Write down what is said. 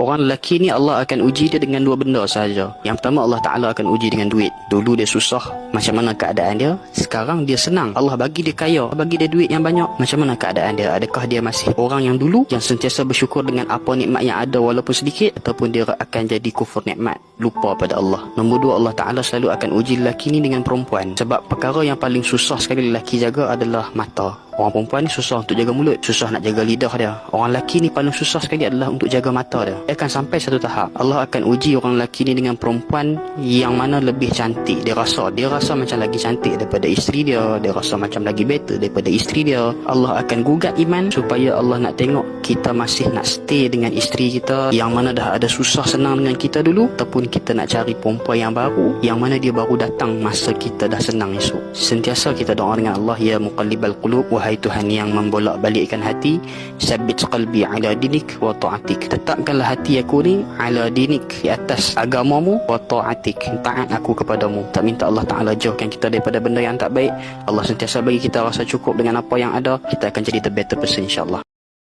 Orang lelaki ni Allah akan uji dia dengan dua benda sahaja. Yang pertama, Allah Ta'ala akan uji dengan duit. Dulu dia susah, macam mana keadaan dia? Sekarang dia senang, Allah bagi dia kaya, bagi dia duit yang banyak, macam mana keadaan dia? Adakah dia masih orang yang dulu, yang sentiasa bersyukur dengan apa nikmat yang ada walaupun sedikit, ataupun dia akan jadi kufur nikmat, lupa pada Allah? Nombor dua, Allah Ta'ala selalu akan uji lelaki ni dengan perempuan. Sebab perkara yang paling susah sekali lelaki jaga adalah mata. Orang perempuan ni susah untuk jaga mulut, susah nak jaga lidah dia. Orang lelaki ni paling susah sekali adalah untuk jaga mata dia. Dia akan sampai satu tahap, Allah akan uji orang lelaki ni dengan perempuan yang mana lebih cantik. Dia rasa macam lagi cantik daripada isteri dia, dia rasa macam lagi better daripada isteri dia. Allah akan gugat iman supaya Allah nak tengok kita masih nak stay dengan isteri kita yang mana dah ada susah senang dengan kita dulu, ataupun kita nak cari perempuan yang baru yang mana dia baru datang masa kita dah senang esok. Sentiasa kita doa dengan Allah, ya muqallibal qulub, wahai Tuhan yang membolak-balikkan hati, sabbit qalbi ala dinik wa ta'atik, tetapkanlah hati aku ni ala dinik, di atas agamamu, wa ta'atik, taat aku kepadamu. Tak minta Allah Ta'ala jauhkan kita daripada benda yang tak baik. Allah sentiasa bagi kita rasa cukup dengan apa yang ada, kita akan jadi the better person insyaAllah.